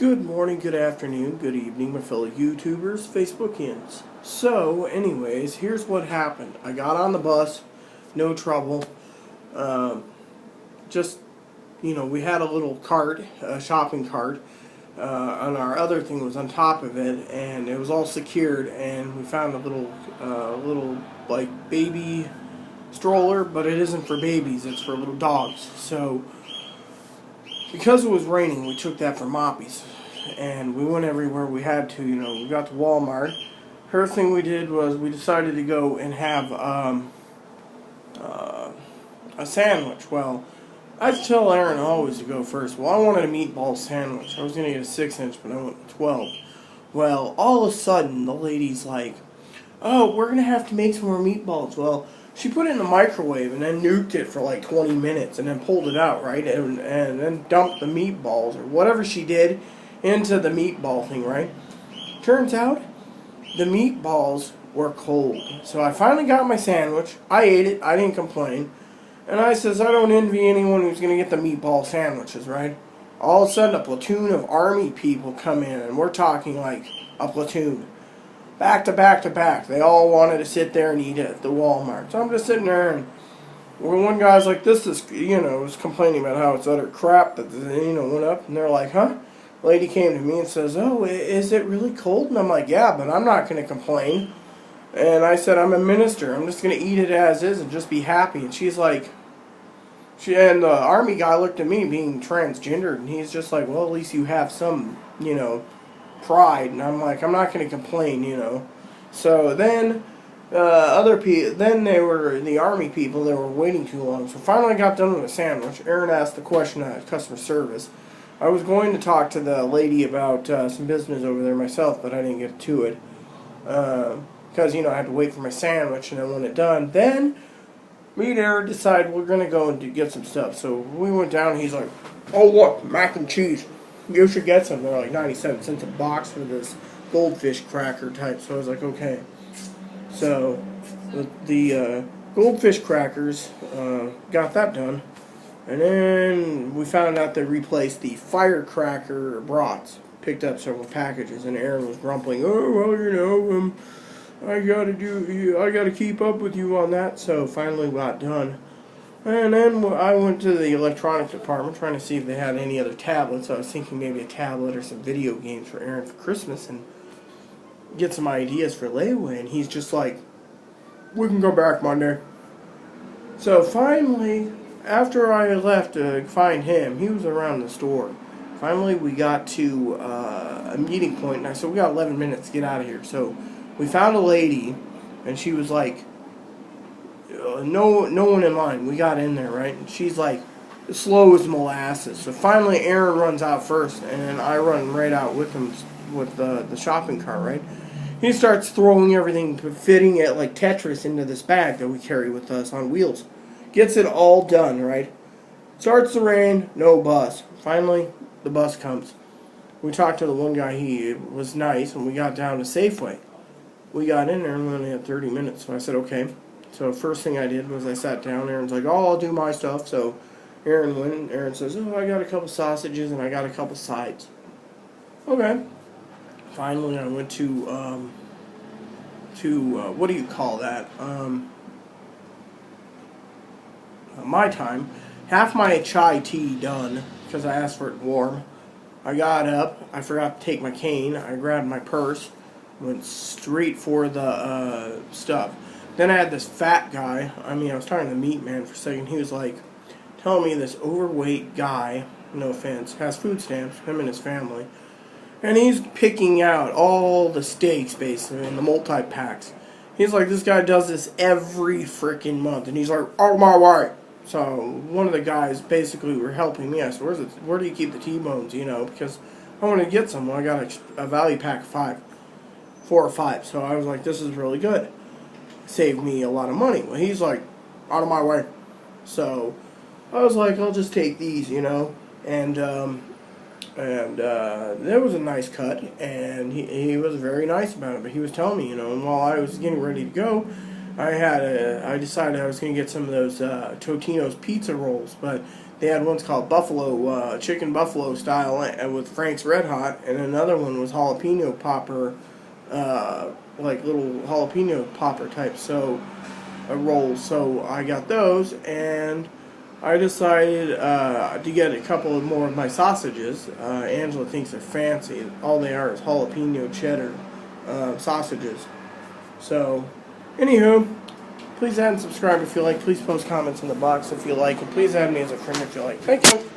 Good morning, good afternoon, good evening, my fellow YouTubers, Facebookians. So, anyways, here's what happened. I got on the bus, no trouble. Just, we had a little cart, a shopping cart, and our other thing was on top of it, and it was all secured, and we found a little, like, baby stroller, but it isn't for babies, it's for little dogs. So, because it was raining, we took that for Moppies, and we went everywhere we had to. We got to Walmart. First thing we did was we decided to go and have a sandwich. Well, I tell Aaron always to go first. Well, I wanted a meatball sandwich. I was going to get a 6-inch, but I went with 12. Well, all of a sudden, the lady's like, "Oh, we're going to have to make some more meatballs." Well, she put it in the microwave and then nuked it for like 20 minutes and then pulled it out, right? And then dumped the meatballs or whatever she did into the meatball thing, right? Turns out the meatballs were cold. So I finally got my sandwich. I ate it. I didn't complain. And I says, I don't envy anyone who's going to get the meatball sandwiches, right? All of a sudden, a platoon of army people come in, and we're talking like a platoon. Back to back to back. They all wanted to sit there and eat at the Walmart. So I'm just sitting there, and one guy's like, this is, was complaining about how it's utter crap that, went up. And they're like, huh? The lady came to me and says, oh, is it really cold? And I'm like, yeah, but I'm not going to complain. And I said, I'm a minister. I'm just going to eat it as is and just be happy. And she's like, and the army guy looked at me being transgendered, and he's just like, well, at least you have some, pride. And I'm like, I'm not going to complain, So then then they were the army people. They were waiting too long. So finally I got done with a sandwich. Aaron asked the question at customer service. I was going to talk to the lady about some business over there myself, but I didn't get to it because I had to wait for my sandwich, and then when it done, then me and Aaron decided we're gonna go and get some stuff. So we went down. He's like, "Oh look, mac and cheese. You should get some." They're like 97 cents a box for this goldfish cracker type. So I was like, okay. So the goldfish crackers, got that done. And then we found out they replaced the firecracker brats. Picked up several packages, and Aaron was grumbling, "Oh well, I gotta keep up with you on that." So finally got done. And then I went to the electronics department trying to see if they had any other tablets. I was thinking maybe a tablet or some video games for Aaron for Christmas and get some ideas for layaway. And he's just like, "We can go back Monday." So finally, after I left to find him, he was around the store. Finally, we got to a meeting point, and I said, we got 11 minutes to get out of here. So we found a lady, and she was like, no one in line. We got in there, right? And she's like, slow as molasses. So finally, Aaron runs out first, and I run right out with him with the shopping cart, right? He starts throwing everything, fitting it like Tetris into this bag that we carry with us on wheels. Gets it all done, right? Starts to rain, no bus. Finally, the bus comes. We talked to the one guy, he was nice, and we got down to Safeway. We got in there and we only had 30 minutes, so I said, okay. So first thing I did was I sat down. Aaron's like, oh, I'll do my stuff. So Aaron went, and Aaron says, oh, I got a couple sausages and I got a couple sides. Okay. Finally, I went to what do you call that? My time. Half my chai tea done because I asked for it warm. I got up. I forgot to take my cane. I grabbed my purse. Went straight for the stuff. Then I had this fat guy. I was talking to the meat man for a second. He was like telling me this overweight guy, no offense, has food stamps, him and his family. And he's picking out all the steaks basically in the multi-packs. He's like, this guy does this every freaking month. And he's like, oh my way. So one of the guys basically were helping me. I said, where do you keep the T-bones, because I want to get some. Well, I got a value pack of 4 or 5. So I was like, this is really good. Saved me a lot of money. Well, he's like, out of my way. So I was like, I'll just take these, and there was a nice cut, and he was very nice about it. But he was telling me, and while I was getting ready to go, I decided I was going to get some of those Totino's pizza rolls, but They had ones called Buffalo, Chicken Buffalo style with Frank's Red Hot, and another one was jalapeno popper, like little jalapeno popper type rolls. So I got those, and I decided to get a couple of more of my sausages. Angela thinks they're fancy. All they are is jalapeno cheddar sausages. So, anywho, please add and subscribe if you like. Please post comments in the box if you like. And please add me as a friend if you like. Thank you.